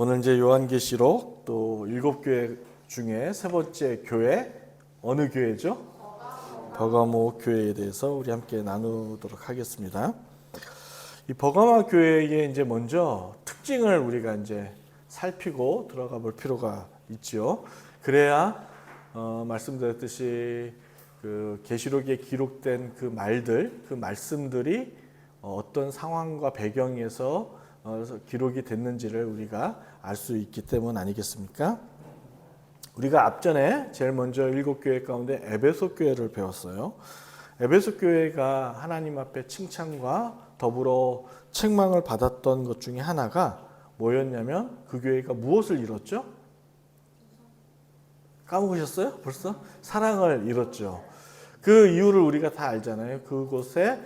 오늘 이제 요한계시록 또 7교회 중에 세 번째 교회, 어느 교회죠? 버가모 교회에 대해서 우리 함께 나누도록 하겠습니다. 이 버가모 교회의 이제 먼저 특징을 우리가 이제 살피고 들어가 볼 필요가 있죠. 그래야 말씀드렸듯이 그 계시록에 기록된 그 말들, 그 말씀들이 어떤 상황과 배경에서 기록이 됐는지를 우리가 알 수 있기 때문 아니겠습니까? 우리가 앞전에 제일 먼저 7교회 가운데 에베소 교회를 배웠어요. 에베소 교회가 하나님 앞에 칭찬과 더불어 책망을 받았던 것 중에 하나가 뭐였냐면 그 교회가 무엇을 이뤘죠? 까먹으셨어요? 벌써? 사랑을 이뤘죠. 그 이유를 우리가 다 알잖아요. 그곳에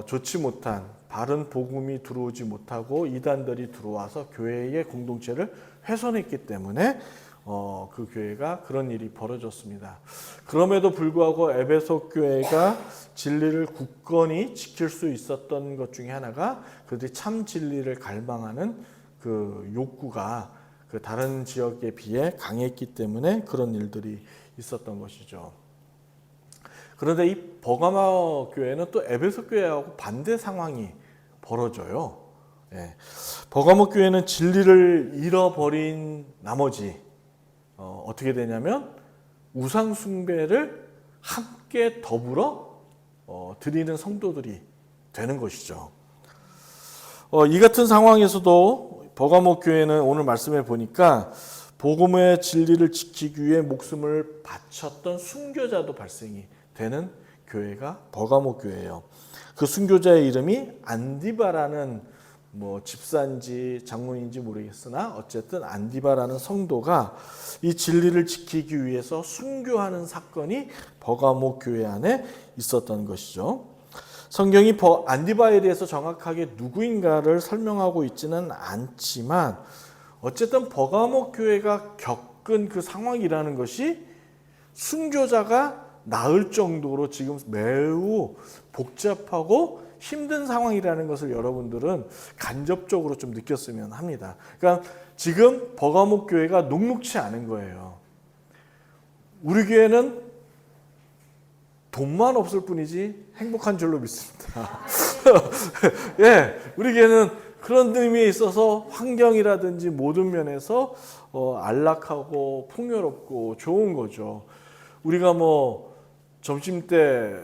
좋지 못한 바른 복음이 들어오지 못하고 이단들이 들어와서 교회의 공동체를 훼손했기 때문에 그 교회가 그런 일이 벌어졌습니다. 그럼에도 불구하고 에베소 교회가 진리를 굳건히 지킬 수 있었던 것 중에 하나가 그들이 참 진리를 갈망하는 그 욕구가 그 다른 지역에 비해 강했기 때문에 그런 일들이 있었던 것이죠. 그런데 이 버가모 교회는 또 에베소 교회하고 반대 상황이 벌어져요. 버가모 교회는 진리를 잃어버린 나머지 어떻게 되냐면 우상 숭배를 함께 더불어 드리는 성도들이 되는 것이죠. 이 같은 상황에서도 버가모 교회는 오늘 말씀해 보니까 복음의 진리를 지키기 위해 목숨을 바쳤던 순교자도 발생이 되는 교회가 버가모 교회예요. 그 순교자의 이름이 안디바라는 집사인지 장로인지 모르겠으나 어쨌든 안디바라는 성도가 이 진리를 지키기 위해서 순교하는 사건이 버가모 교회 안에 있었던 것이죠. 성경이 안디바에 대해서 정확하게 누구인가를 설명하고 있지는 않지만 어쨌든 버가모 교회가 겪은 그 상황이라는 것이 순교자가 나을 정도로 지금 매우 복잡하고 힘든 상황이라는 것을 여러분들은 간접적으로 좀 느꼈으면 합니다. 그러니까 지금 버가모 교회가 녹록치 않은 거예요. 우리 교회는 돈만 없을 뿐이지 행복한 줄로 믿습니다. 예, 우리 교회는 그런 의미에 있어서 환경이라든지 모든 면에서 안락하고 풍요롭고 좋은 거죠. 우리가 점심 때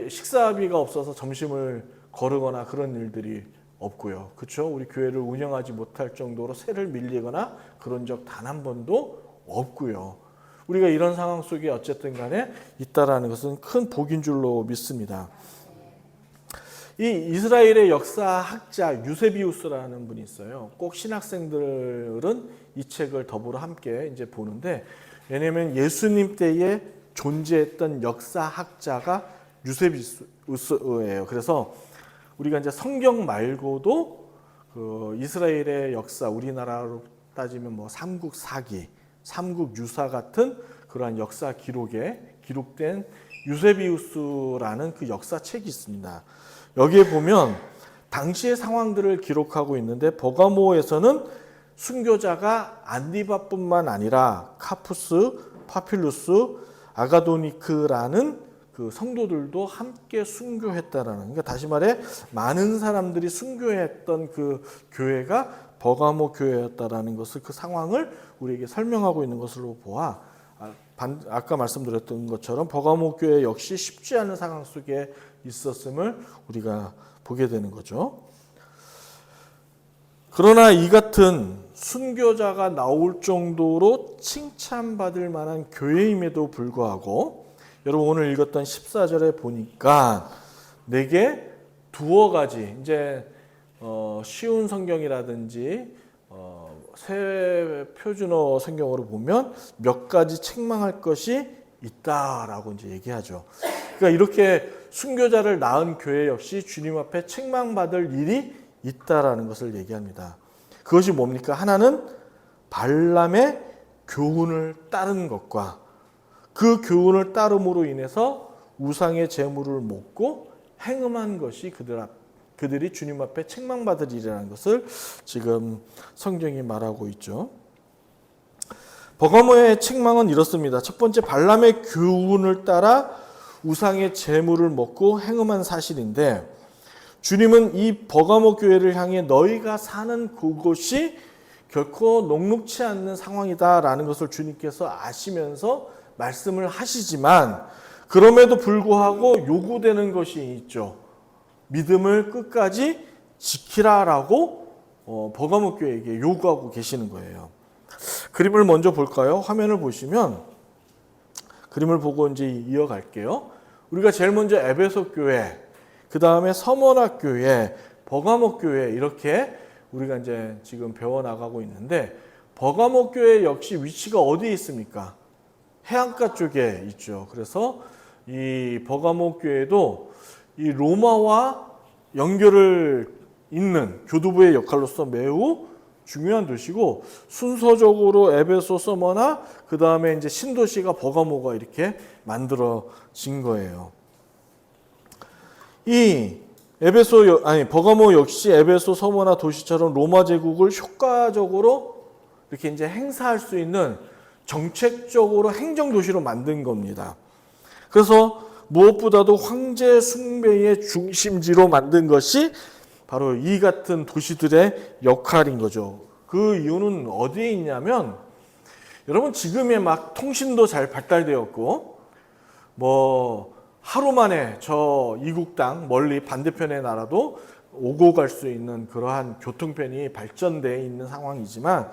식사비가 없어서 점심을 거르거나 그런 일들이 없고요. 그렇죠? 우리 교회를 운영하지 못할 정도로 세를 밀리거나 그런 적 단 한 번도 없고요. 우리가 이런 상황 속에 어쨌든 간에 있다라는 것은 큰 복인 줄로 믿습니다. 이 이스라엘의 역사학자 유세비우스라는 분이 있어요. 꼭 신학생들은 이 책을 더불어 함께 이제 보는데, 왜냐하면 예수님 때에 존재했던 역사학자가 유세비우스예요. 그래서 우리가 이제 성경 말고도 그 이스라엘의 역사, 우리나라로 따지면 삼국사기, 삼국유사 같은 그러한 역사 기록에 기록된 유세비우스라는 그 역사책이 있습니다. 여기에 보면 당시의 상황들을 기록하고 있는데 버가모에서는 순교자가 안디바뿐만 아니라 카푸스, 파필루스, 아가도니크라는 그 성도들도 함께 순교했다라는, 그러니까 다시 말해 많은 사람들이 순교했던 그 교회가 버가모 교회였다라는 것을, 그 상황을 우리에게 설명하고 있는 것으로 보아 아까 말씀드렸던 것처럼 버가모 교회 역시 쉽지 않은 상황 속에 있었음을 우리가 보게 되는 거죠. 그러나 이 같은 순교자가 나올 정도로 칭찬받을 만한 교회임에도 불구하고 여러분 오늘 읽었던 14절에 보니까 내게 두어 가지, 이제 쉬운 성경이라든지 새 표준어 성경으로 보면 몇 가지 책망할 것이 있다라고 이제 얘기하죠. 그러니까 이렇게 순교자를 낳은 교회 역시 주님 앞에 책망받을 일이 있다라는 것을 얘기합니다. 그것이 뭡니까? 하나는 발람의 교훈을 따른 것과 그 교훈을 따름으로 인해서 우상의 제물을 먹고 행음한 것이 그들 그들이 주님 앞에 책망받으리라는 것을 지금 성경이 말하고 있죠. 버가모의 책망은 이렇습니다. 첫 번째, 발람의 교훈을 따라 우상의 재물을 먹고 행음한 사실인데, 주님은 이 버가모 교회를 향해 너희가 사는 그곳이 결코 녹록치 않는 상황이다라는 것을 주님께서 아시면서 말씀을 하시지만, 그럼에도 불구하고 요구되는 것이 있죠. 믿음을 끝까지 지키라라고 버가모 교회에게 요구하고 계시는 거예요. 그림을 먼저 볼까요? 화면을 보시면 그림을 보고 이제 이어갈게요. 우리가 제일 먼저 에베소 교회, 그 다음에 서머나 교회, 버가모 교회 이렇게 우리가 이제 지금 배워나가고 있는데, 버가모 교회 역시 위치가 어디에 있습니까? 해안가 쪽에 있죠. 그래서 이 버가모 교회도 이 로마와 연결을 잇는 교두보의 역할로서 매우 중요한 도시고, 순서적으로 에베소, 서머나 그 다음에 이제 신도시가 버가모가 이렇게 만들어진 거예요. 이 버가모 역시 에베소, 서머나 도시처럼 로마 제국을 효과적으로 이렇게 이제 행사할 수 있는 정책적으로 행정 도시로 만든 겁니다. 그래서 무엇보다도 황제 숭배의 중심지로 만든 것이 바로 이 같은 도시들의 역할인 거죠. 그 이유는 어디에 있냐면, 여러분 지금의 막 통신도 잘 발달되었고, 뭐 하루 만에 저 이국 땅 멀리 반대편의 나라도 오고 갈 수 있는 그러한 교통편이 발전되어 있는 상황이지만,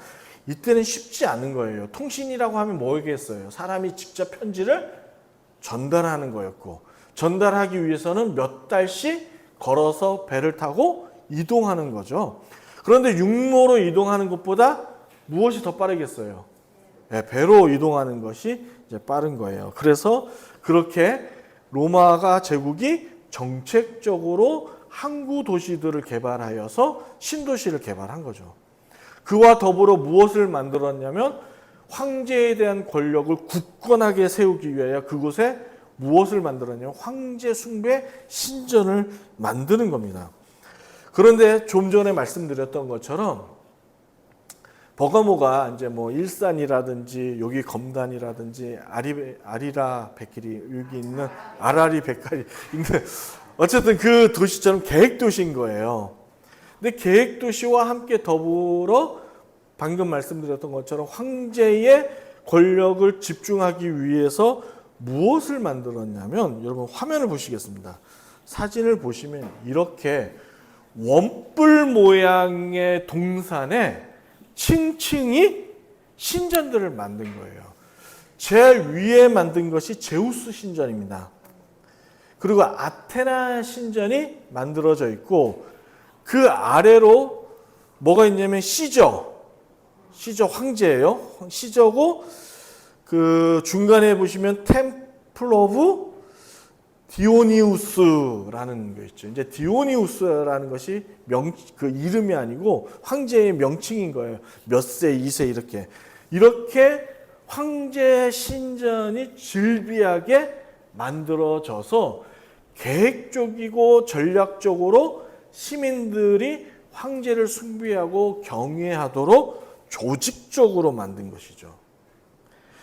이때는 쉽지 않은 거예요. 통신이라고 하면 뭐겠어요? 사람이 직접 편지를 전달하는 거였고, 전달하기 위해서는 몇 달씩 걸어서 배를 타고 이동하는 거죠. 그런데 육로로 이동하는 것보다 무엇이 더 빠르겠어요? 배로 이동하는 것이 이제 빠른 거예요. 그래서 그렇게 로마가 제국이 정책적으로 항구 도시들을 개발하여서 신도시를 개발한 거죠. 그와 더불어 무엇을 만들었냐면, 황제에 대한 권력을 굳건하게 세우기 위하여 그곳에 무엇을 만들었냐면 황제 숭배 신전을 만드는 겁니다. 그런데 좀 전에 말씀드렸던 것처럼 버가모가 이제 뭐 일산이라든지 여기 검단이라든지 아리라 백길이 여기 있는 아라리 백갈이 있는 어쨌든 그 도시처럼 계획 도시인 거예요. 근데 계획 도시와 함께 더불어 방금 말씀드렸던 것처럼 황제의 권력을 집중하기 위해서 무엇을 만들었냐면, 여러분 화면을 보시겠습니다. 사진을 보시면 이렇게 원뿔 모양의 동산에 층층이 신전들을 만든 거예요. 제일 위에 만든 것이 제우스 신전입니다. 그리고 아테나 신전이 만들어져 있고, 그 아래로 뭐가 있냐면 시저 황제예요. 시저고, 그 중간에 보시면 템플 오브 디오니우스라는 거 있죠. 이제 디오니우스라는 것이 그 이름이 아니고 황제의 명칭인 거예요. 몇 세, 2세 이렇게 황제 신전이 즐비하게 만들어져서 계획적이고 전략적으로 시민들이 황제를 숭배하고 경외하도록 조직적으로 만든 것이죠.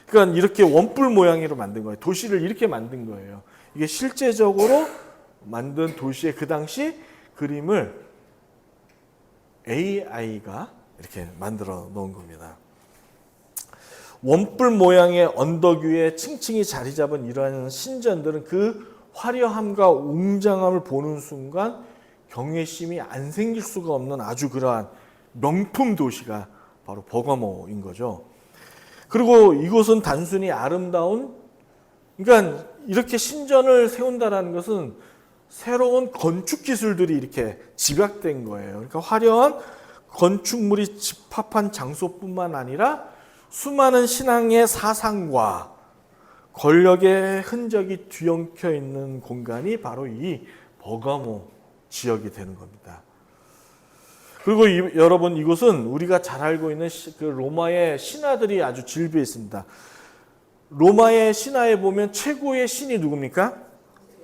그러니까 이렇게 원뿔 모양으로 만든 거예요. 도시를 이렇게 만든 거예요. 이게 실제적으로 만든 도시의 그 당시 그림을 AI가 이렇게 만들어 놓은 겁니다. 원뿔 모양의 언덕 위에 층층이 자리 잡은 이러한 신전들은 그 화려함과 웅장함을 보는 순간 경외심이 안 생길 수가 없는 아주 그러한 명품 도시가 바로 버가모인 거죠. 그리고 이곳은 단순히 아름다운, 그러니까 이렇게 신전을 세운다는 것은 새로운 건축 기술들이 이렇게 집약된 거예요. 그러니까 화려한 건축물이 집합한 장소뿐만 아니라 수많은 신앙의 사상과 권력의 흔적이 뒤엉켜 있는 공간이 바로 이 버가모 지역이 되는 겁니다. 그리고 여러분, 이곳은 우리가 잘 알고 있는 그 로마의 신화들이 아주 질비해 있습니다. 로마의 신화에 보면 최고의 신이 누굽니까?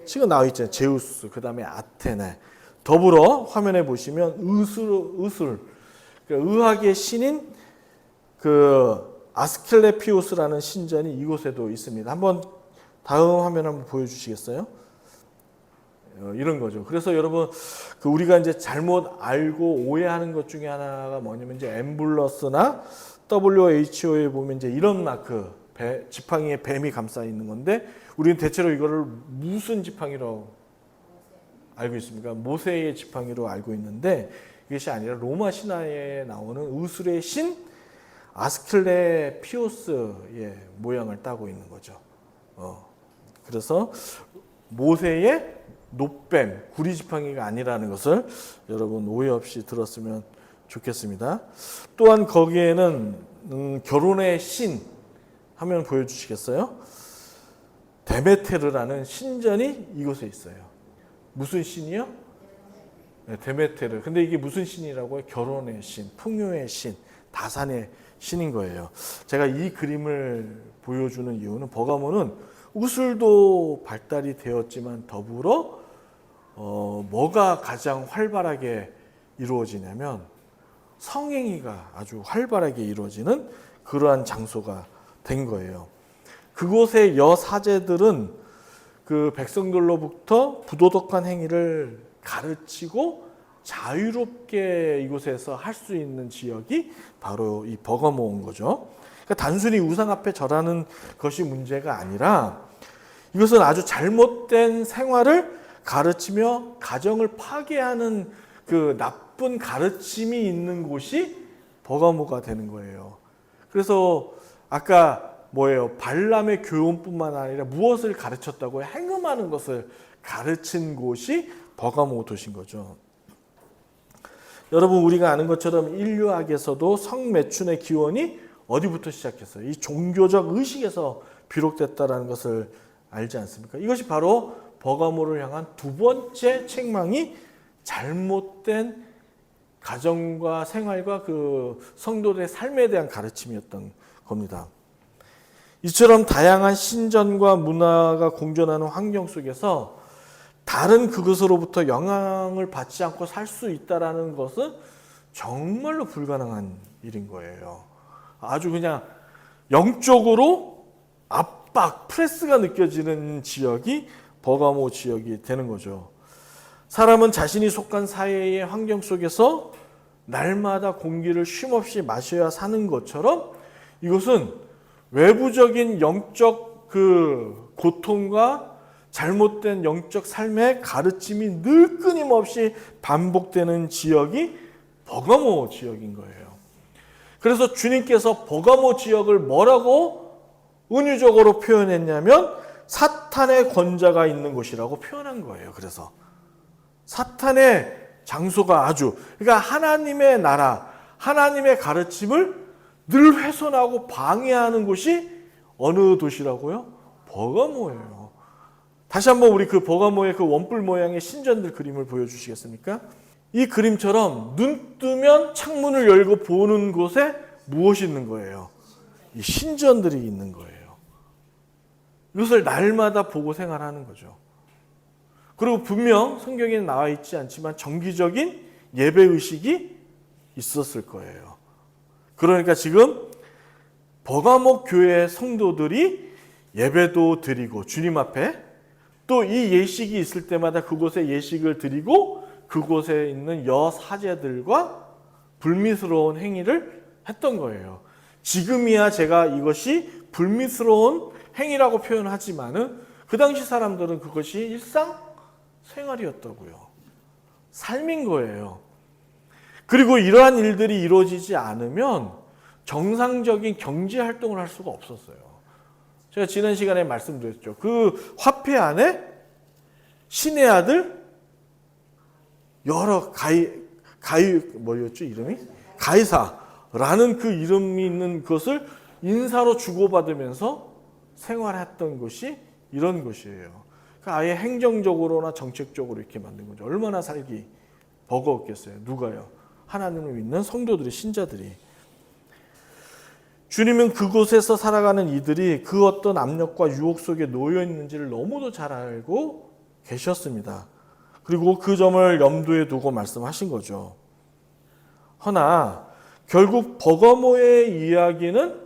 지금 나와 있잖아요. 제우스, 그 다음에 아테네. 더불어 화면에 보시면 의술, 그러니까 의학의 신인 그 아스클레피오스라는 신전이 이곳에도 있습니다. 한번 다음 화면 한번 보여주시겠어요? 이런 거죠. 그래서 여러분 그 우리가 이제 잘못 알고 오해하는 것 중에 하나가 뭐냐면 이제 엠블러스나 WHO에 보면 이제 이런 마크 지팡이에 뱀이 감싸 있는 건데 우리는 대체로 이거를 무슨 지팡이로 알고 있습니까? 모세의 지팡이로 알고 있는데 이것이 아니라 로마 신화에 나오는 의술의 신 아스클레피오스의 모양을 따고 있는 거죠. 그래서 모세의 놋뱀, 구리지팡이가 아니라는 것을 여러분 오해 없이 들었으면 좋겠습니다. 또한 거기에는 결혼의 신 화면 보여주시겠어요? 데메테르라는 신전이 이곳에 있어요. 무슨 신이요? 네, 데메테르. 근데 이게 무슨 신이라고요? 결혼의 신, 풍요의 신, 다산의 신인 거예요. 제가 이 그림을 보여주는 이유는 버가모는 의술도 발달이 되었지만 더불어 뭐가 가장 활발하게 이루어지냐면 성행위가 아주 활발하게 이루어지는 그러한 장소가 된 거예요. 그곳의 여사제들은 그 백성들로부터 부도덕한 행위를 가르치고 자유롭게 이곳에서 할 수 있는 지역이 바로 이 버가모인 거죠. 그러니까 단순히 우상 앞에 절하는 것이 문제가 아니라 이것은 아주 잘못된 생활을 가르치며 가정을 파괴하는 그 나쁜 가르침이 있는 곳이 버가모가 되는 거예요. 그래서 아까 뭐예요? 발람의 교훈뿐만 아니라 무엇을 가르쳤다고요? 행음하는 것을 가르친 곳이 버가모 도시인 거죠. 여러분 우리가 아는 것처럼 인류학에서도 성매춘의 기원이 어디부터 시작했어요? 이 종교적 의식에서 비롯됐다는 것을 알지 않습니까? 이것이 바로 버가모를 향한 두 번째 책망이 잘못된 가정과 생활과 그 성도들의 삶에 대한 가르침이었던 겁니다. 이처럼 다양한 신전과 문화가 공존하는 환경 속에서 다른 그것으로부터 영향을 받지 않고 살 수 있다는 것은 정말로 불가능한 일인 거예요. 아주 그냥 영적으로 압박, 프레스가 느껴지는 지역이 버가모 지역이 되는 거죠. 사람은 자신이 속한 사회의 환경 속에서 날마다 공기를 쉼없이 마셔야 사는 것처럼 이것은 외부적인 영적 그 고통과 잘못된 영적 삶의 가르침이 늘 끊임없이 반복되는 지역이 버가모 지역인 거예요. 그래서 주님께서 버가모 지역을 뭐라고 은유적으로 표현했냐면 사탄의 권자가 있는 곳이라고 표현한 거예요. 그래서 사탄의 장소가 아주 그러니까 하나님의 나라, 하나님의 가르침을 늘 훼손하고 방해하는 곳이 어느 도시라고요? 버가모예요. 다시 한번 우리 그 버가모의 그 원뿔 모양의 신전들 그림을 보여주시겠습니까? 이 그림처럼 눈 뜨면 창문을 열고 보는 곳에 무엇이 있는 거예요? 이 신전들이 있는 거예요. 이것을 날마다 보고 생활하는 거죠. 그리고 분명 성경에 나와 있지 않지만 정기적인 예배의식이 있었을 거예요. 그러니까 지금 버가모 교회 성도들이 예배도 드리고 주님 앞에 또 이 예식이 있을 때마다 그곳에 예식을 드리고 그곳에 있는 여사제들과 불미스러운 행위를 했던 거예요. 지금이야 제가 이것이 불미스러운 행위라고 표현하지만은 그 당시 사람들은 그것이 일상생활이었다고요. 삶인 거예요. 그리고 이러한 일들이 이루어지지 않으면 정상적인 경제 활동을 할 수가 없었어요. 제가 지난 시간에 말씀드렸죠. 그 화폐 안에 신의 아들 여러 뭐였죠 이름이? 가이사라는 그 이름이 있는 것을 인사로 주고받으면서 생활했던 것이 이런 것이에요. 그러니까 아예 행정적으로나 정책적으로 이렇게 만든 거죠. 얼마나 살기 버거웠겠어요. 누가요? 하나님을 믿는 성도들이, 신자들이. 주님은 그곳에서 살아가는 이들이 그 어떤 압력과 유혹 속에 놓여 있는지를 너무도 잘 알고 계셨습니다. 그리고 그 점을 염두에 두고 말씀하신 거죠. 허나 결국 버가모의 이야기는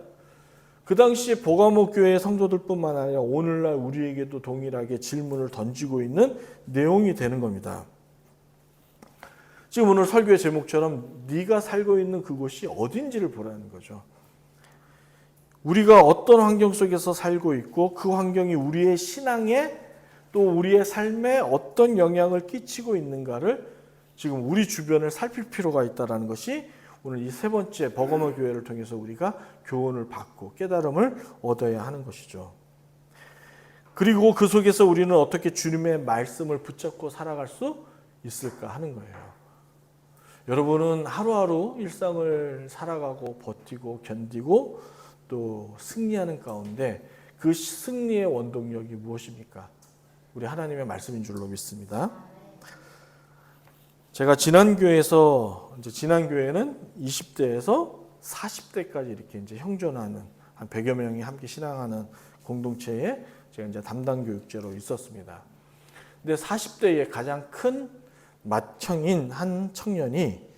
그 당시에 버가모 교회의 성도들뿐만 아니라 오늘날 우리에게도 동일하게 질문을 던지고 있는 내용이 되는 겁니다. 지금 오늘 설교의 제목처럼 네가 살고 있는 그곳이 어딘지를 보라는 거죠. 우리가 어떤 환경 속에서 살고 있고 그 환경이 우리의 신앙에 또 우리의 삶에 어떤 영향을 끼치고 있는가를 지금 우리 주변을 살필 필요가 있다는 것이 오늘 이 세 번째 버가모 교회를 통해서 우리가 교훈을 받고 깨달음을 얻어야 하는 것이죠. 그리고 그 속에서 우리는 어떻게 주님의 말씀을 붙잡고 살아갈 수 있을까 하는 거예요. 여러분은 하루하루 일상을 살아가고 버티고 견디고 또 승리하는 가운데 그 승리의 원동력이 무엇입니까? 우리 하나님의 말씀인 줄로 믿습니다. 제가 지난 교회는 20대에서 40대까지 이렇게 이제 형존하는 한 100여 명이 함께 신앙하는 공동체에 제가 이제 담당 교육자로 있었습니다. 근데 40대의 가장 큰 맏형인 한 청년이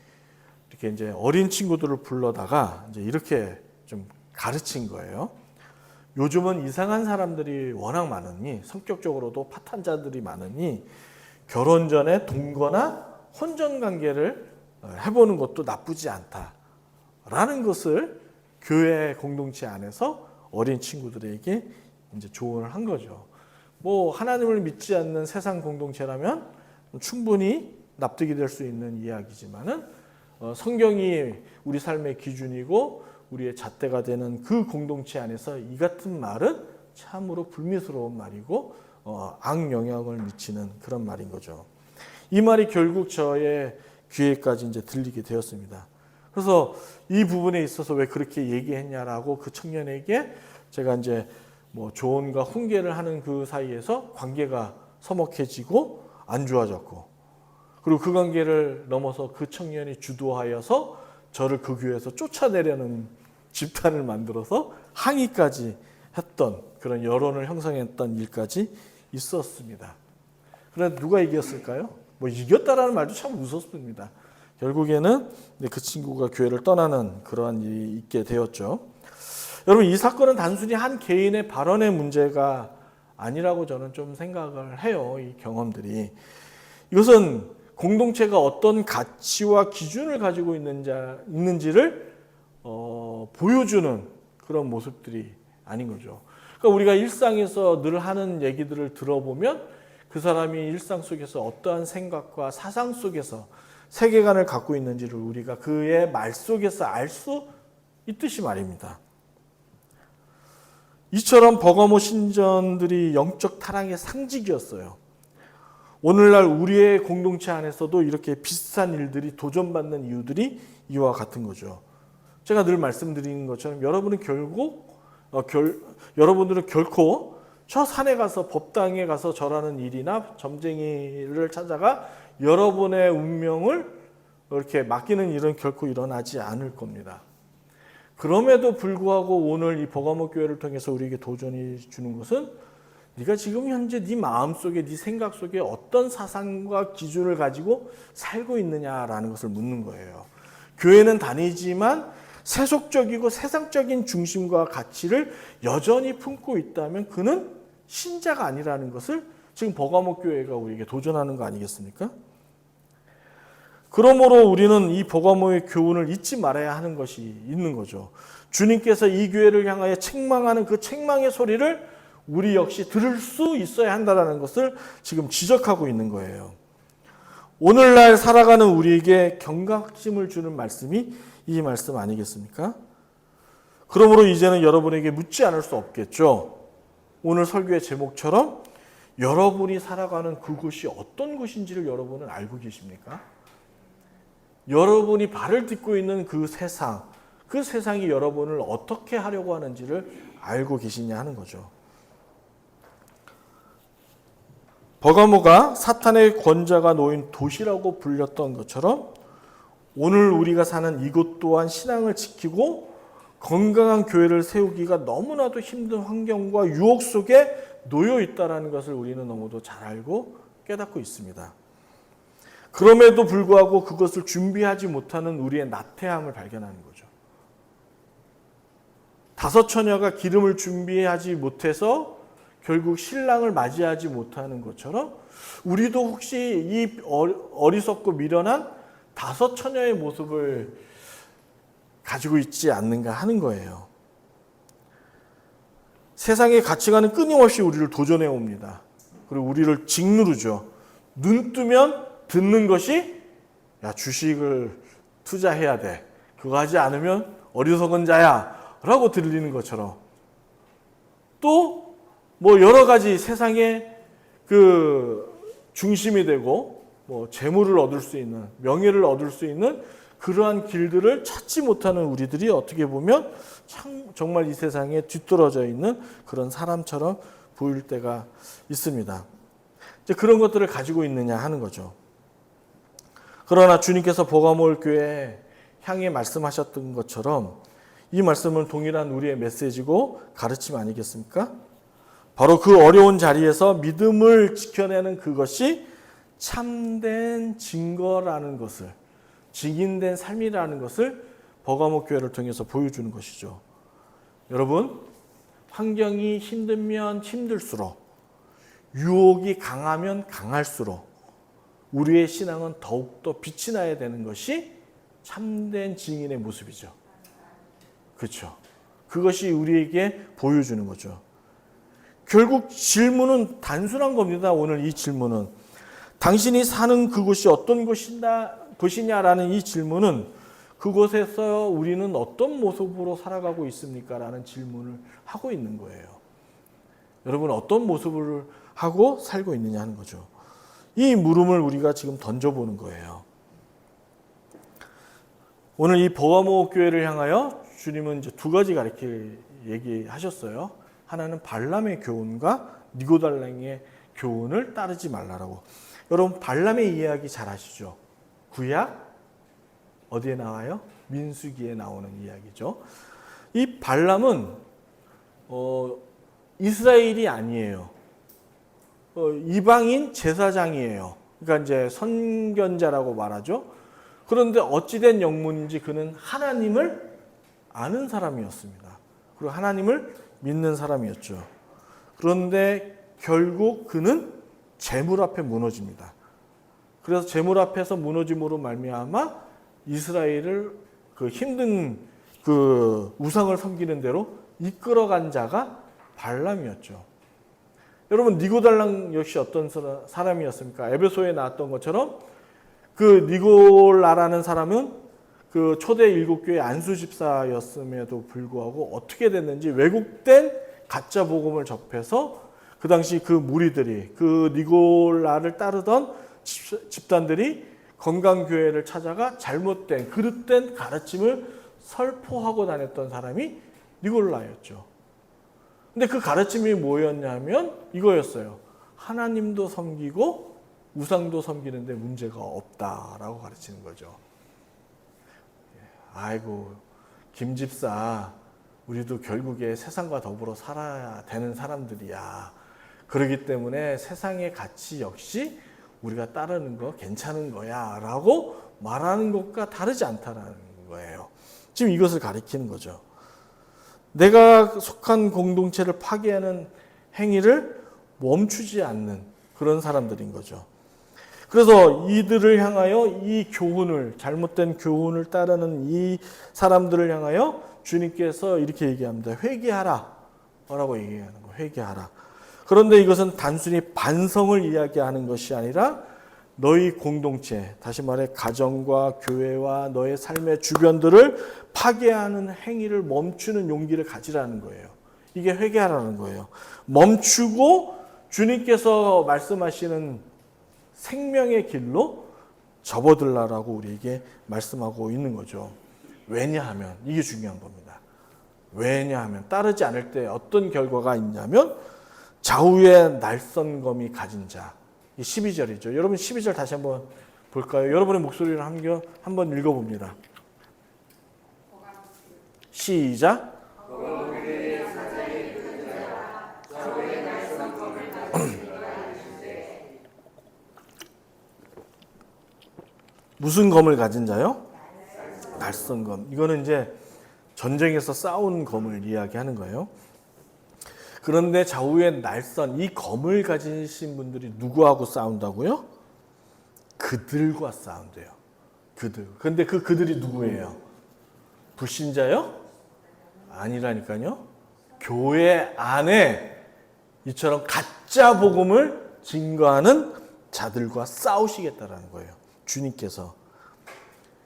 이렇게 이제 어린 친구들을 불러다가 이제 이렇게 좀 가르친 거예요. 요즘은 이상한 사람들이 워낙 많으니 성격적으로도 파탄자들이 많으니 결혼 전에 동거나 혼전 관계를 해보는 것도 나쁘지 않다라는 것을 교회 공동체 안에서 어린 친구들에게 이제 조언을 한 거죠. 뭐 하나님을 믿지 않는 세상 공동체라면 충분히 납득이 될 수 있는 이야기지만은 성경이 우리 삶의 기준이고 우리의 잣대가 되는 그 공동체 안에서 이 같은 말은 참으로 불미스러운 말이고 악영향을 미치는 그런 말인 거죠. 이 말이 결국 저의 귀에까지 이제 들리게 되었습니다. 그래서 이 부분에 있어서 왜 그렇게 얘기했냐라고 그 청년에게 제가 이제 뭐 조언과 훈계를 하는 그 사이에서 관계가 서먹해지고 안 좋아졌고, 그리고 그 관계를 넘어서 그 청년이 주도하여서 저를 그 교회에서 쫓아내려는 집단을 만들어서 항의까지 했던 그런 여론을 형성했던 일까지 있었습니다. 그런데 누가 이겼을까요? 뭐 이겼다라는 말도 참 무섭습니다. 결국에는 그 친구가 교회를 떠나는 그러한 일이 있게 되었죠. 여러분, 이 사건은 단순히 한 개인의 발언의 문제가 아니라고 저는 좀 생각을 해요. 이 경험들이. 이것은 공동체가 어떤 가치와 기준을 가지고 있는지를 보여주는 그런 모습들이 아닌 거죠. 그러니까 우리가 일상에서 늘 하는 얘기들을 들어보면 그 사람이 일상 속에서 어떠한 생각과 사상 속에서 세계관을 갖고 있는지를 우리가 그의 말 속에서 알 수 있듯이 말입니다. 이처럼 버가모 신전들이 영적 타락의 상징이었어요. 오늘날 우리의 공동체 안에서도 이렇게 비슷한 일들이 도전받는 이유들이 이와 같은 거죠. 제가 늘 말씀드리는 것처럼 여러분들은 결코 저 산에 가서 법당에 가서 절하는 일이나 점쟁이를 찾아가 여러분의 운명을 이렇게 맡기는 일은 결코 일어나지 않을 겁니다. 그럼에도 불구하고 오늘 이 버가모 교회를 통해서 우리에게 도전이 주는 것은 네가 지금 현재 네 마음속에 네 생각 속에 어떤 사상과 기준을 가지고 살고 있느냐라는 것을 묻는 거예요. 교회는 다니지만 세속적이고 세상적인 중심과 가치를 여전히 품고 있다면 그는 신자가 아니라는 것을 지금 버가모 교회가 우리에게 도전하는 거 아니겠습니까? 그러므로 우리는 이 버가모의 교훈을 잊지 말아야 하는 것이 있는 거죠. 주님께서 이 교회를 향하여 책망하는 그 책망의 소리를 우리 역시 들을 수 있어야 한다는 것을 지금 지적하고 있는 거예요. 오늘날 살아가는 우리에게 경각심을 주는 말씀이 이 말씀 아니겠습니까? 그러므로 이제는 여러분에게 묻지 않을 수 없겠죠. 오늘 설교의 제목처럼 여러분이 살아가는 그곳이 어떤 곳인지를 여러분은 알고 계십니까? 여러분이 발을 딛고 있는 그 세상이 여러분을 어떻게 하려고 하는지를 알고 계시냐 하는 거죠. 버가모가 사탄의 권자가 놓인 도시라고 불렸던 것처럼 오늘 우리가 사는 이곳 또한 신앙을 지키고 건강한 교회를 세우기가 너무나도 힘든 환경과 유혹 속에 놓여 있다는 것을 우리는 너무도 잘 알고 깨닫고 있습니다. 그럼에도 불구하고 그것을 준비하지 못하는 우리의 나태함을 발견하는 거죠. 다섯 처녀가 기름을 준비하지 못해서 결국 신랑을 맞이하지 못하는 것처럼 우리도 혹시 이 어리석고 미련한 다섯 처녀의 모습을 가지고 있지 않는가 하는 거예요. 세상의 가치관은 끊임없이 우리를 도전해 옵니다. 그리고 우리를 짓누르죠. 눈 뜨면 듣는 것이 야, 주식을 투자해야 돼. 그거 하지 않으면 어리석은 자야 라고 들리는 것처럼 또 뭐 여러 가지 세상의 그 중심이 되고 뭐 재물을 얻을 수 있는, 명예를 얻을 수 있는 그러한 길들을 찾지 못하는 우리들이 어떻게 보면 정말 이 세상에 뒤떨어져 있는 그런 사람처럼 보일 때가 있습니다. 이제 그런 것들을 가지고 있느냐 하는 거죠. 그러나 주님께서 버가모울 교회에 향해 말씀하셨던 것처럼 이 말씀은 동일한 우리의 메시지고 가르침 아니겠습니까? 바로 그 어려운 자리에서 믿음을 지켜내는 그것이 참된 증거라는 것을, 증인된 삶이라는 것을 버가모 교회를 통해서 보여주는 것이죠. 여러분, 환경이 힘들면 힘들수록, 유혹이 강하면 강할수록 우리의 신앙은 더욱더 빛이 나야 되는 것이 참된 증인의 모습이죠. 그렇죠. 그것이 우리에게 보여주는 거죠. 결국 질문은 단순한 겁니다. 오늘 이 질문은. 당신이 사는 그곳이 어떤 곳이냐라는 이 질문은 그곳에서 우리는 어떤 모습으로 살아가고 있습니까? 라는 질문을 하고 있는 거예요. 여러분, 어떤 모습을 하고 살고 있느냐 하는 거죠. 이 물음을 우리가 지금 던져보는 거예요. 오늘 이 버가모 교회를 향하여 주님은 이제 두 가지가 이렇게 얘기하셨어요. 하나는 발람의 교훈과 니고달랑의 교훈을 따르지 말라라고. 여러분, 발람의 이야기 잘 아시죠? 구약 어디에 나와요? 민수기에 나오는 이야기죠. 이 발람은 이스라엘이 아니에요. 이방인 제사장이에요. 그러니까 이제 선견자라고 말하죠. 그런데 어찌된 영문인지 그는 하나님을 아는 사람이었습니다. 그리고 하나님을 믿는 사람이었죠. 그런데 결국 그는 재물 앞에 무너집니다. 그래서 재물 앞에서 무너짐으로 말미암아 이스라엘을 그 힘든 그 우상을 섬기는 대로 이끌어간 자가 발람이었죠. 여러분, 니고달랑 역시 어떤 사람이었습니까? 에베소에 나왔던 것처럼 그 니골라라는 사람은 그 초대 일곱교회 안수 집사였음에도 불구하고 어떻게 됐는지 왜곡된 가짜 복음을 접해서 그 당시 그 무리들이, 그 니골라를 따르던 집단들이 건강교회를 찾아가 잘못된 그릇된 가르침을 설포하고 다녔던 사람이 니골라였죠. 근데 그 가르침이 뭐였냐면 이거였어요. 하나님도 섬기고 우상도 섬기는데 문제가 없다라고 가르치는 거죠. 아이고, 김 집사, 우리도 결국에 세상과 더불어 살아야 되는 사람들이야. 그렇기 때문에 세상의 가치 역시 우리가 따르는 거 괜찮은 거야 라고 말하는 것과 다르지 않다는 거예요. 지금 이것을 가리키는 거죠. 내가 속한 공동체를 파괴하는 행위를 멈추지 않는 그런 사람들인 거죠. 그래서 이들을 향하여 이 교훈을, 잘못된 교훈을 따르는 이 사람들을 향하여 주님께서 이렇게 얘기합니다. 회개하라 라고 얘기하는 거예요. 회개하라. 그런데 이것은 단순히 반성을 이야기하는 것이 아니라 너희 공동체, 다시 말해 가정과 교회와 너의 삶의 주변들을 파괴하는 행위를 멈추는 용기를 가지라는 거예요. 이게 회개하라는 거예요. 멈추고 주님께서 말씀하시는 생명의 길로 접어들라라고 우리에게 말씀하고 있는 거죠. 왜냐하면, 이게 중요한 겁니다. 왜냐하면 따르지 않을 때 어떤 결과가 있냐면 좌우의 날선검이 가진 자. 이 12절이죠. 여러분 12절 다시 한번 볼까요? 여러분의 목소리를 한번 읽어봅니다. 시작. 무슨 검을 가진 자요? 낯선 검. 이거는 이제 전쟁에서 싸운 검을 이야기하는 거예요. 그런데 좌우에 낯선 이 검을 가지신 분들이 누구하고 싸운다고요? 그들과 싸운대요. 그들. 근데 그들이 누구예요? 불신자요? 아니라니까요. 교회 안에 이처럼 가짜 복음을 증거하는 자들과 싸우시겠다라는 거예요. 주님께서.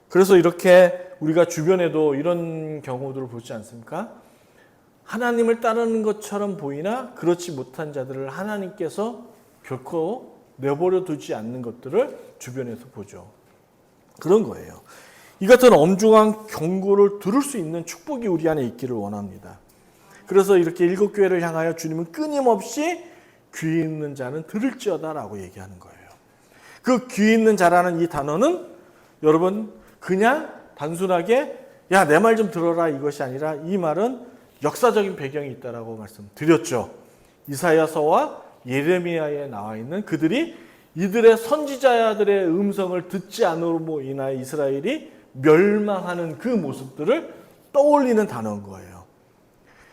그래서 이렇게 우리가 주변에도 이런 경우들을 보지 않습니까? 하나님을 따르는 것처럼 보이나 그렇지 못한 자들을 하나님께서 결코 내버려 두지 않는 것들을 주변에서 보죠. 그런 거예요. 이 같은 엄중한 경고를 들을 수 있는 축복이 우리 안에 있기를 원합니다. 그래서 이렇게 일곱 교회를 향하여 주님은 끊임없이 귀 있는 자는 들을지어다라고 얘기하는 거예요. 그 귀 있는 자라는 이 단어는 여러분 그냥 단순하게 야, 내 말 좀 들어라 이것이 아니라 이 말은 역사적인 배경이 있다라고 말씀드렸죠. 이사야서와 예레미야에 나와 있는 그들이 이들의 선지자들의 음성을 듣지 않으므로 인하여 이스라엘이 멸망하는 그 모습들을 떠올리는 단어인 거예요.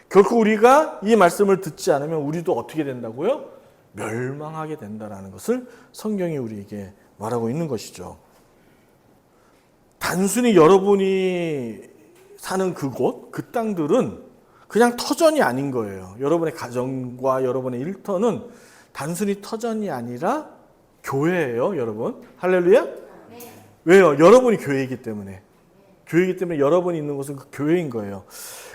결코 우리가 이 말씀을 듣지 않으면 우리도 어떻게 된다고요? 멸망하게 된다라는 것을 성경이 우리에게 말하고 있는 것이죠. 단순히 여러분이 사는 그곳, 그 땅들은 그냥 터전이 아닌 거예요. 여러분의 가정과 여러분의 일터는 단순히 터전이 아니라 교회예요, 여러분. 할렐루야? 네. 왜요? 여러분이 교회이기 때문에. 교회이기 때문에 여러분이 있는 곳은 그 교회인 거예요.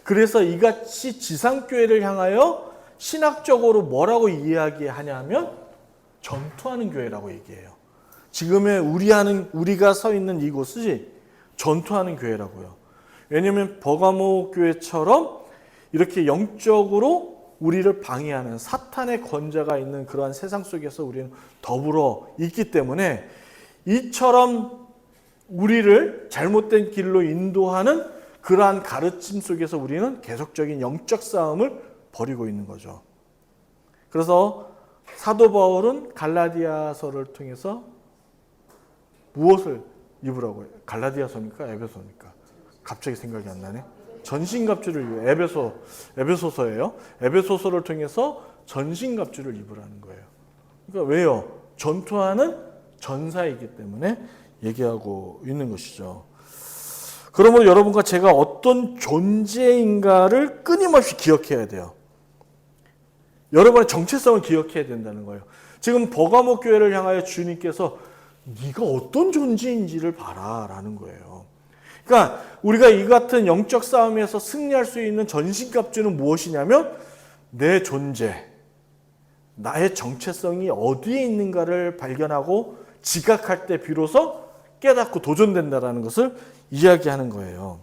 그래서 이같이 지상교회를 향하여 신학적으로 뭐라고 이야기하냐면 전투하는 교회라고 얘기해요. 지금의 우리가 서 있는 이곳이 전투하는 교회라고요. 왜냐하면 버가모 교회처럼 이렇게 영적으로 우리를 방해하는 사탄의 권자가 있는 그러한 세상 속에서 우리는 더불어 있기 때문에 이처럼 우리를 잘못된 길로 인도하는 그러한 가르침 속에서 우리는 계속적인 영적 싸움을 벌이고 있는 거죠. 그래서 사도 바울은 갈라디아서를 통해서 무엇을 입으라고 해요? 갈라디아서입니까? 에베소입니까? 갑자기 생각이 안 나네. 전신갑주를 입어요. 에베소서예요. 에베소서를 통해서 전신갑주를 입으라는 거예요. 그러니까 왜요? 전투하는 전사이기 때문에 얘기하고 있는 것이죠. 그러므로 여러분과 제가 어떤 존재인가를 끊임없이 기억해야 돼요. 여러분의 정체성을 기억해야 된다는 거예요. 지금 버가모 교회를 향하여 주님께서 네가 어떤 존재인지를 봐라라는 거예요. 그러니까 우리가 이 같은 영적 싸움에서 승리할 수 있는 전신갑주는 무엇이냐면 내 존재, 나의 정체성이 어디에 있는가를 발견하고 지각할 때 비로소 깨닫고 도전된다라는 것을 이야기하는 거예요.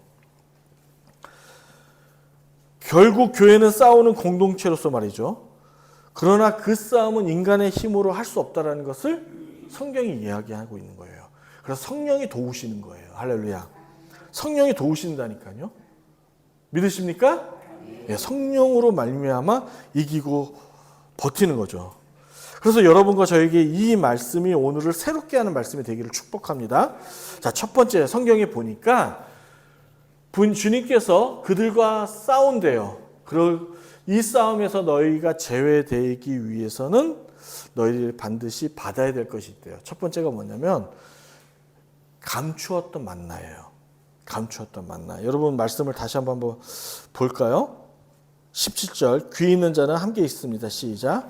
결국 교회는 싸우는 공동체로서 말이죠. 그러나 그 싸움은 인간의 힘으로 할 수 없다라는 것을 성경이 이야기하고 있는 거예요. 그래서 성령이 도우시는 거예요. 할렐루야. 성령이 도우신다니까요. 믿으십니까? 네, 성령으로 말미암아 이기고 버티는 거죠. 그래서 여러분과 저에게 이 말씀이 오늘을 새롭게 하는 말씀이 되기를 축복합니다. 자, 첫 번째 성경에 보니까 주님께서 그들과 싸운대요. 이 싸움에서 너희가 제외되기 위해서는 너희들이 반드시 받아야 될 것이 있대요. 첫 번째가 뭐냐면 감추었던 만나예요. 감추었던 만나. 여러분 말씀을 다시 한번 볼까요? 17절 귀 있는 자는 함께 있습니다. 시작.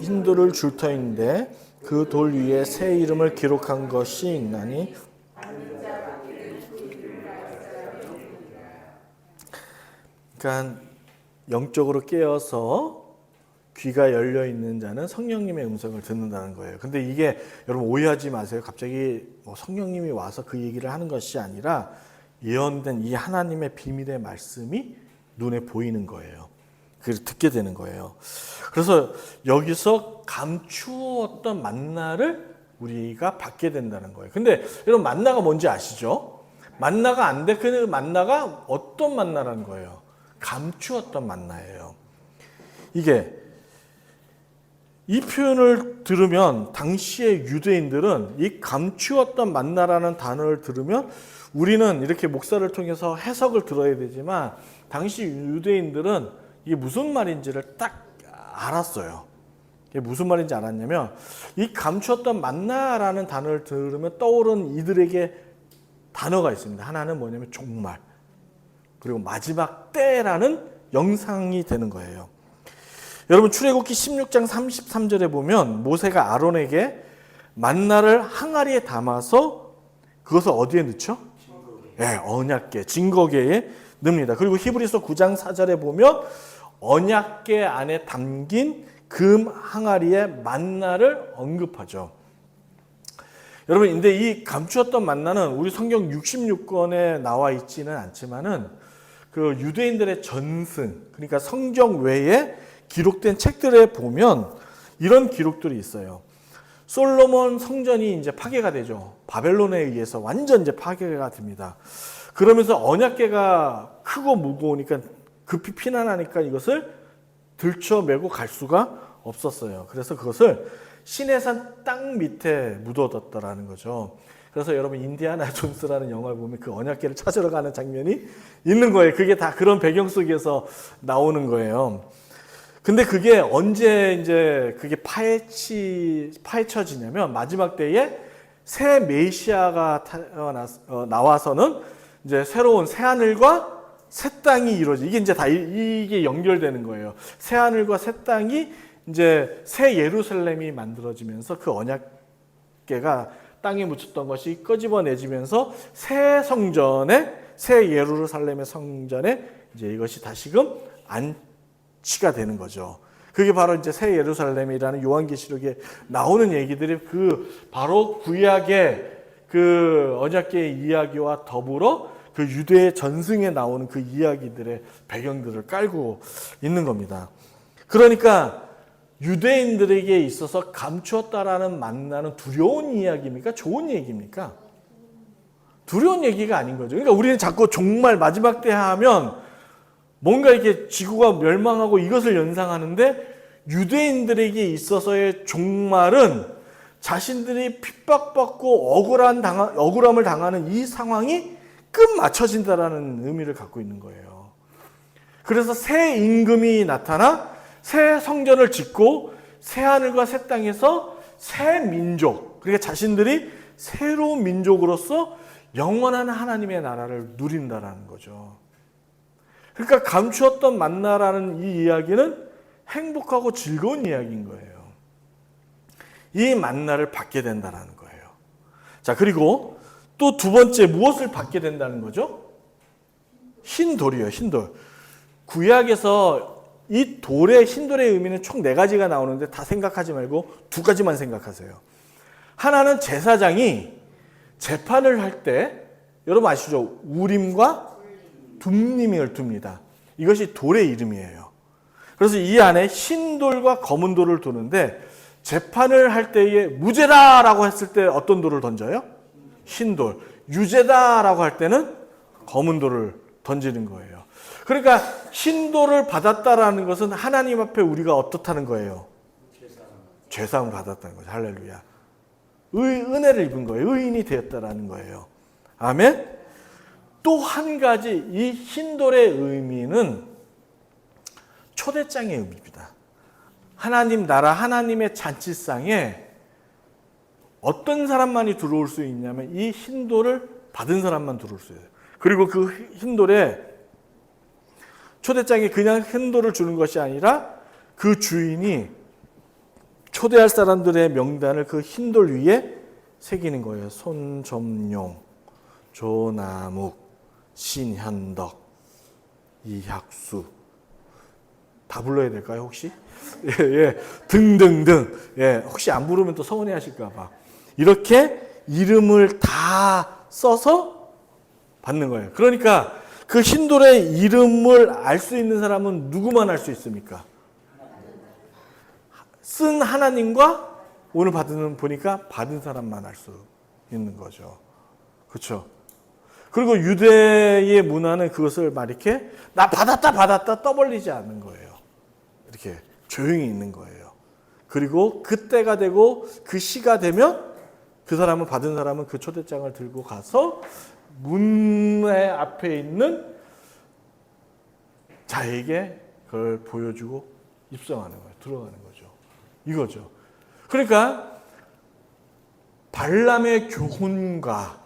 흰 돌을 줄 터인데 그 돌 위에 새 이름을 기록한 것이 있나니 그러니까 영적으로 깨어서 귀가 열려 있는 자는 성령님의 음성을 듣는다는 거예요. 근데 이게 여러분 오해하지 마세요. 갑자기 성령님이 와서 그 얘기를 하는 것이 아니라 예언된 이 하나님의 비밀의 말씀이 눈에 보이는 거예요. 그래서 듣게 되는 거예요. 그래서 여기서 감추었던 만나를 우리가 받게 된다는 거예요. 근데 여러분 만나가 뭔지 아시죠? 만나가 안 돼. 그 만나가 어떤 만나라는 거예요? 감추었던 만나예요. 이게 이 표현을 들으면 당시의 유대인들은 이 감추었던 만나라는 단어를 들으면 우리는 이렇게 목사를 통해서 해석을 들어야 되지만 당시 유대인들은 이게 무슨 말인지를 딱 알았어요. 이게 무슨 말인지 알았냐면 이 감추었던 만나라는 단어를 들으면 떠오른 이들에게 단어가 있습니다. 하나는 뭐냐면 종말, 그리고 마지막 때라는 영상이 되는 거예요. 여러분 출애굽기 16장 33절에 보면 모세가 아론에게 만나를 항아리에 담아서 그것을 어디에 넣죠? 네, 언약궤, 증거궤에 넣습니다. 그리고 히브리서 9장 4절에 보면 언약궤 안에 담긴 금 항아리에 만나를 언급하죠. 여러분, 근데 이 감추었던 만나는 우리 성경 66권에 나와 있지는 않지만은 그 유대인들의 전승, 그러니까 성경 외에 기록된 책들에 보면 이런 기록들이 있어요. 솔로몬 성전이 이제 파괴가 되죠. 바벨론에 의해서 완전 이제 파괴가 됩니다. 그러면서 언약궤가 크고 무거우니까 급히 피난하니까 이것을 들쳐매고 갈 수가 없었어요. 그래서 그것을 시내산 땅 밑에 묻어뒀더라는 거죠. 그래서 여러분 인디아나 존스라는 영화를 보면 그 언약궤를 찾으러 가는 장면이 있는 거예요. 그게 다 그런 배경 속에서 나오는 거예요. 근데 그게 언제 이제 그게 파헤쳐지냐면 마지막 때에 새 메시아가 나와서는 이제 새로운 새 하늘과 새 땅이 이루어지. 이게 이제 다 이게 연결되는 거예요. 새 하늘과 새 땅이 이제 새 예루살렘이 만들어지면서 그 언약궤가 땅에 묻혔던 것이 끄집어내지면서 새 성전에 새 예루살렘의 성전에 이제 이것이 다시금 안치가 되는 거죠. 그게 바로 이제 새 예루살렘이라는 요한계시록에 나오는 얘기들이 그 바로 구약의 그 언약궤의 이야기와 더불어 그 유대의 전승에 나오는 그 이야기들의 배경들을 깔고 있는 겁니다. 그러니까 유대인들에게 있어서 감추었다라는 만나는 두려운 이야기입니까? 좋은 얘기입니까? 두려운 얘기가 아닌 거죠. 그러니까 우리는 자꾸 종말 마지막 때 하면 뭔가 이렇게 지구가 멸망하고 이것을 연상하는데 유대인들에게 있어서의 종말은 자신들이 핍박받고 억울함을 당하는 이 상황이 끝마쳐진다라는 의미를 갖고 있는 거예요. 그래서 새 임금이 나타나 새 성전을 짓고 새 하늘과 새 땅에서 새 민족, 그러니까 자신들이 새로운 민족으로서 영원한 하나님의 나라를 누린다라는 거죠. 그러니까 감추었던 만나라는 이 이야기는 행복하고 즐거운 이야기인 거예요. 이 만나를 받게 된다는 거예요. 자, 그리고 또 두 번째 무엇을 받게 된다는 거죠? 흰 돌이에요. 흰 돌. 구약에서 이 돌의 흰 돌의 의미는 총 4가지가 나오는데 다 생각하지 말고 2가지만 생각하세요. 하나는 제사장이 재판을 할 때 여러분 아시죠? 우림과 둠림을 둡니다. 이것이 돌의 이름이에요. 그래서 이 안에 흰 돌과 검은 돌을 두는데 재판을 할 때에 무죄다라고 했을 때 어떤 돌을 던져요? 흰 돌. 유죄다라고 할 때는 검은 돌을 던지는 거예요. 그러니까 흰 돌을 받았다라는 것은 하나님 앞에 우리가 어떻다는 거예요? 죄사함을 받았다는 거죠. 할렐루야. 은혜를 입은 거예요. 의인이 되었다라는 거예요. 아멘. 또 한 가지 이 흰 돌의 의미는 초대장의 의미입니다. 하나님 나라 하나님의 잔치상에 어떤 사람만이 들어올 수 있냐면 이 흰 돌을 받은 사람만 들어올 수 있어요. 그리고 그 흰 돌에 초대장에 그냥 흰 돌을 주는 것이 아니라 그 주인이 초대할 사람들의 명단을 그 흰 돌 위에 새기는 거예요. 손점용, 조남욱, 신현덕, 이학수. 다 불러야 될까요, 혹시? 예, 등등등. 예, 혹시 안 부르면 또 서운해 하실까봐. 이렇게 이름을 다 써서 받는 거예요. 그러니까 그 흰돌의 이름을 알 수 있는 사람은 누구만 알 수 있습니까? 쓴 하나님과 오늘 보니까 받은 사람만 알 수 있는 거죠. 그렇죠? 그리고 유대의 문화는 그것을 막 이렇게 나 받았다 떠벌리지 않는 거예요. 이렇게 조용히 있는 거예요. 그리고 그때가 되고 그 시가 되면 그 사람은 받은 사람은 그 초대장을 들고 가서 문의 앞에 있는 자에게 그걸 보여주고 입성하는 거예요. 들어가는 거죠. 이거죠. 그러니까 발람의 교훈과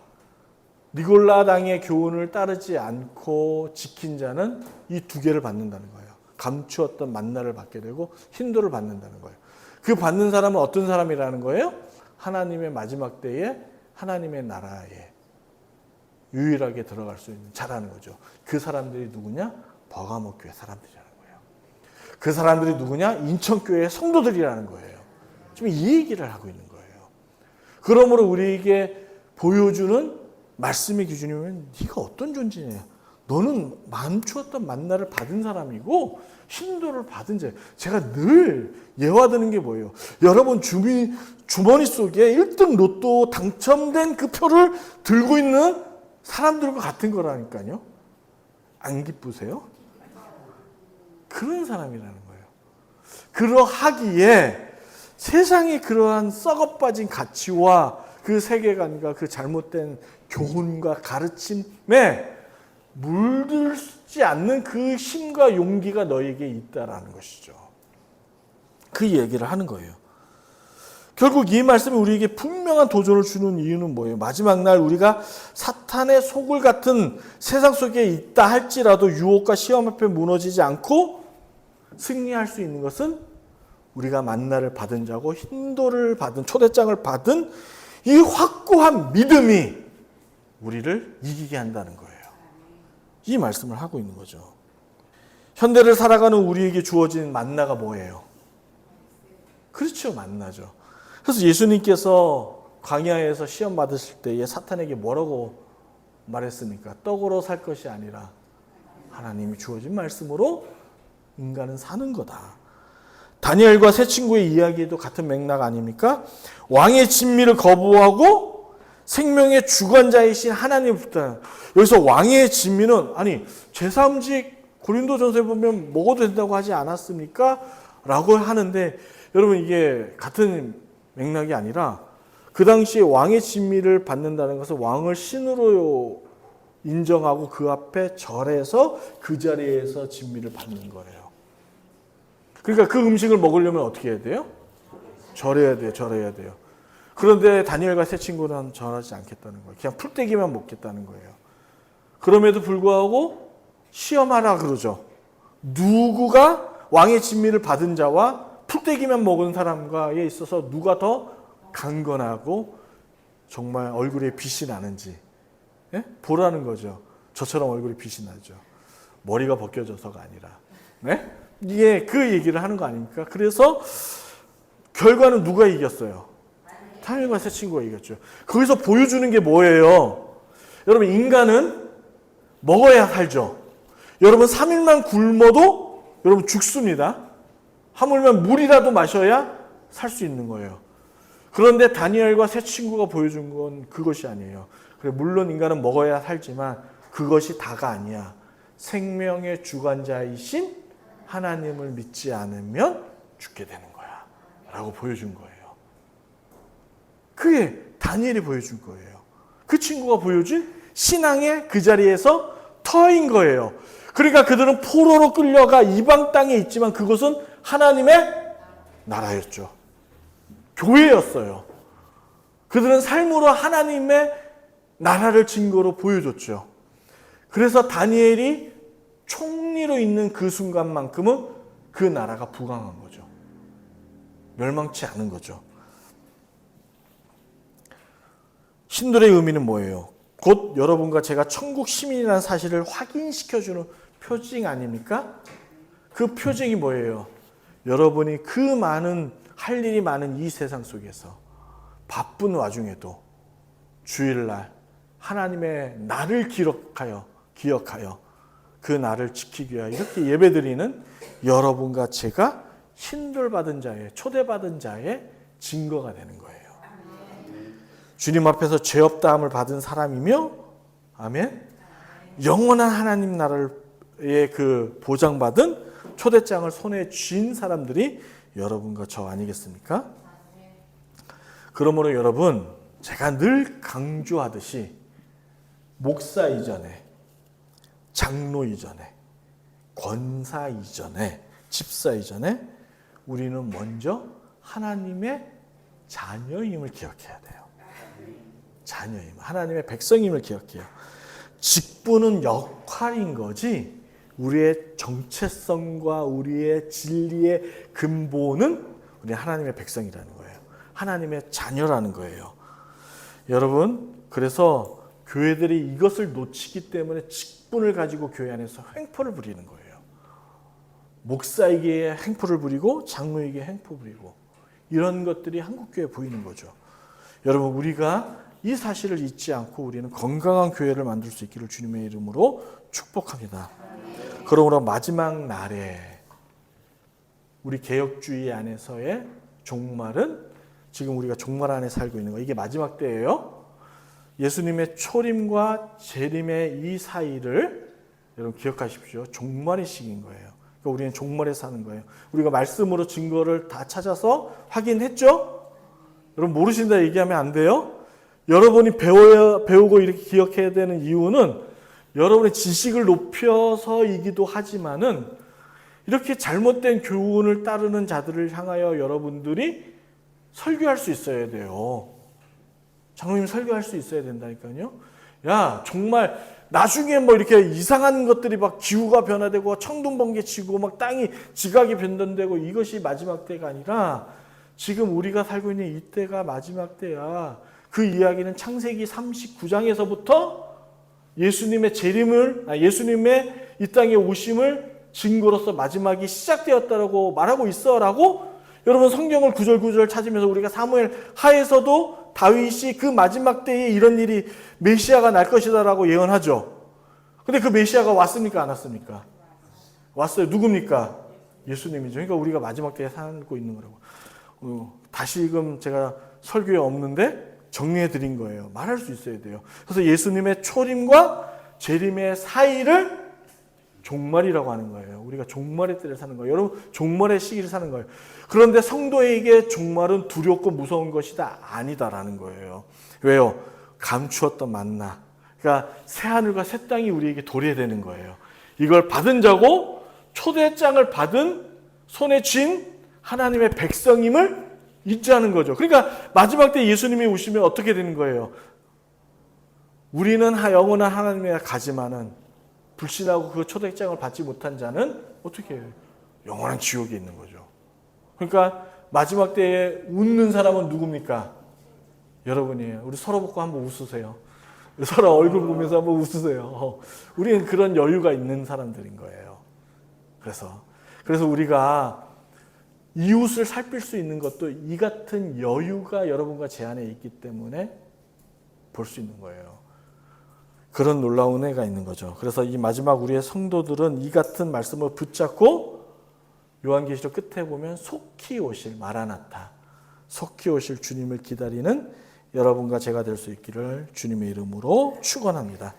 니골라 당의 교훈을 따르지 않고 지킨 자는 이 두 개를 받는다는 거예요. 감추었던 만나를 받게 되고 힌도를 받는다는 거예요. 그 받는 사람은 어떤 사람이라는 거예요? 하나님의 마지막 때에 하나님의 나라에 유일하게 들어갈 수 있는 자라는 거죠. 그 사람들이 누구냐? 버가모교회 사람들이라는 거예요. 그 사람들이 누구냐? 인천교회 성도들이라는 거예요. 지금 이 얘기를 하고 있는 거예요. 그러므로 우리에게 보여주는 말씀의 기준이면 네가 어떤 존재냐? 너는 맘추었던 만나를 받은 사람이고 힌도를 받은 자예요. 제가 늘 예화드는 게 뭐예요? 여러분 주머니 속에 1등 로또 당첨된 그 표를 들고 있는 사람들과 같은 거라니까요. 안 기쁘세요? 그런 사람이라는 거예요. 그러하기에 세상의 그러한 썩어빠진 가치와 그 세계관과 그 잘못된 교훈과 가르침에 물들지 않는 그 힘과 용기가 너에게 있다라는 것이죠. 그 얘기를 하는 거예요. 결국 이 말씀이 우리에게 분명한 도전을 주는 이유는 뭐예요? 마지막 날 우리가 사탄의 소굴 같은 세상 속에 있다 할지라도 유혹과 시험 앞에 무너지지 않고 승리할 수 있는 것은 우리가 만나를 받은 자고 힌도를 받은 초대장을 받은 이 확고한 믿음이 우리를 이기게 한다는 거예요. 이 말씀을 하고 있는 거죠. 현대를 살아가는 우리에게 주어진 만나가 뭐예요? 그렇죠, 만나죠. 그래서 예수님께서 광야에서 시험 받으실 때에 사탄에게 뭐라고 말했습니까? 떡으로 살 것이 아니라 하나님이 주어진 말씀으로 인간은 사는 거다. 다니엘과 세 친구의 이야기에도 같은 맥락 아닙니까? 왕의 진미를 거부하고 생명의 주관자이신 하나님부터. 여기서 왕의 진미는 아니 제3직 고린도전서에 보면 먹어도 된다고 하지 않았습니까? 라고 하는데 여러분 이게 같은 맥락이 아니라 그 당시에 왕의 진미를 받는다는 것은 왕을 신으로 인정하고 그 앞에 절해서 그 자리에서 진미를 받는 거예요. 그러니까 그 음식을 먹으려면 어떻게 해야 돼요? 절해야 돼요. 절해야 돼요. 그런데 다니엘과 세 친구는 절하지 않겠다는 거예요. 그냥 풀떼기만 먹겠다는 거예요. 그럼에도 불구하고 시험하라 그러죠. 누구가 왕의 진미를 받은 자와 풀떼기만 먹은 사람과에 있어서 누가 더 강건하고 정말 얼굴에 빛이 나는지 보라는 거죠. 저처럼 얼굴에 빛이 나죠. 머리가 벗겨져서가 아니라. 네? 이게 그 얘기를 하는 거 아닙니까? 그래서 결과는 누가 이겼어요? 다니엘과 세 친구가 이겼죠. 거기서 보여주는 게 뭐예요? 여러분 인간은 먹어야 살죠. 여러분 3일만 굶어도 여러분 죽습니다. 하물며 물이라도 마셔야 살 수 있는 거예요. 그런데 다니엘과 세 친구가 보여준 건 그것이 아니에요. 그래, 물론 인간은 먹어야 살지만 그것이 다가 아니야. 생명의 주관자이신 하나님을 믿지 않으면 죽게 되는 거야. 라고 보여준 거예요. 그게 다니엘이 보여준 거예요. 그 친구가 보여준 신앙의 그 자리에서 터인 거예요. 그러니까 그들은 포로로 끌려가 이방 땅에 있지만 그것은 하나님의 나라였죠. 교회였어요. 그들은 삶으로 하나님의 나라를 증거로 보여줬죠. 그래서 다니엘이 총리로 있는 그 순간만큼은 그 나라가 부강한 거죠. 멸망치 않은 거죠. 신들의 의미는 뭐예요? 곧 여러분과 제가 천국 시민이라는 사실을 확인시켜주는 표징 아닙니까? 그 표징이 뭐예요? 여러분이 그 많은 할 일이 많은 이 세상 속에서 바쁜 와중에도 주일날 하나님의 날을 기억하여 그 날을 지키기 위하여 이렇게 예배드리는 여러분과 제가 신들받은 자의 초대받은 자의 증거가 되는 거예요. 주님 앞에서 죄 없다함을 받은 사람이며 아멘. 영원한 하나님 나라의 그 보장받은 초대장을 손에 쥔 사람들이 여러분과 저 아니겠습니까? 그러므로 여러분, 제가 늘 강조하듯이 목사 이전에, 장로 이전에, 권사 이전에, 집사 이전에 우리는 먼저 하나님의 자녀임을 기억해야 돼요. 자녀임, 하나님의 백성임을 기억해요. 직분은 역할인 거지 우리의 정체성과 우리의 진리의 근본은 우리 하나님의 백성이라는 거예요. 하나님의 자녀라는 거예요. 여러분, 그래서 교회들이 이것을 놓치기 때문에 직분을 가지고 교회 안에서 횡포를 부리는 거예요. 목사에게 횡포를 부리고 장로에게 횡포 부리고 이런 것들이 한국교회에 보이는 거죠. 여러분, 우리가 이 사실을 잊지 않고 우리는 건강한 교회를 만들 수 있기를 주님의 이름으로 축복합니다. 그러므로 마지막 날에 우리 개혁주의 안에서의 종말은 지금 우리가 종말 안에 살고 있는 거예요. 이게 마지막 때예요. 예수님의 초림과 재림의 이 사이를 여러분 기억하십시오. 종말의 시기인 거예요. 그러니까 우리는 종말에 사는 거예요. 우리가 말씀으로 증거를 다 찾아서 확인했죠? 여러분 모르신다 얘기하면 안 돼요. 여러분이 배우고 이렇게 기억해야 되는 이유는 여러분의 지식을 높여서이기도 하지만은 이렇게 잘못된 교훈을 따르는 자들을 향하여 여러분들이 설교할 수 있어야 돼요. 장로님 설교할 수 있어야 된다니까요. 야, 정말 나중에 뭐 이렇게 이상한 것들이 막 기후가 변화되고 청둥번개 치고 막 땅이 지각이 변동되고 이것이 마지막 때가 아니라 지금 우리가 살고 있는 이때가 마지막 때야. 그 이야기는 창세기 39장에서부터 예수님의 재림을, 예수님의 이 땅에 오심을 증거로서 마지막이 시작되었다라고 말하고 있어라고 여러분 성경을 구절구절 찾으면서 우리가 사무엘 하에서도 다윗이 그 마지막 때에 이런 일이 메시아가 날 것이다라고 예언하죠. 근데 그 메시아가 왔습니까? 안 왔습니까? 왔어요. 누굽니까? 예수님이죠. 그러니까 우리가 마지막 때에 살고 있는 거라고. 다시금 제가 설교에 없는데 정리해 드린 거예요. 말할 수 있어야 돼요. 그래서 예수님의 초림과 재림의 사이를 종말이라고 하는 거예요. 우리가 종말의 때를 사는 거예요. 여러분 종말의 시기를 사는 거예요. 그런데 성도에게 종말은 두렵고 무서운 것이다? 아니다라는 거예요. 왜요? 감추었던 만나. 그러니까 새하늘과 새 땅이 우리에게 도래되는 거예요. 이걸 받은 자고 초대장을 받은 손에 쥔 하나님의 백성임을 잊자는 거죠. 그러니까 마지막 때 예수님이 오시면 어떻게 되는 거예요? 우리는 영원한 하나님에 가지만은 불신하고 그 초대장을 받지 못한 자는 어떻게 해요? 영원한 지옥에 있는 거죠. 그러니까 마지막 때에 웃는 사람은 누굽니까? 여러분이에요. 우리 서로 보고 한번 웃으세요. 서로 얼굴 보면서 한번 웃으세요. 우리는 그런 여유가 있는 사람들인 거예요. 그래서 우리가 이웃을 살필 수 있는 것도 이 같은 여유가 여러분과 제 안에 있기 때문에 볼 수 있는 거예요. 그런 놀라운 애가 있는 거죠. 그래서 이 마지막 우리의 성도들은 이 같은 말씀을 붙잡고 요한계시록 끝에 보면 속히 오실 마라나타, 속히 오실 주님을 기다리는 여러분과 제가 될 수 있기를 주님의 이름으로 축원합니다.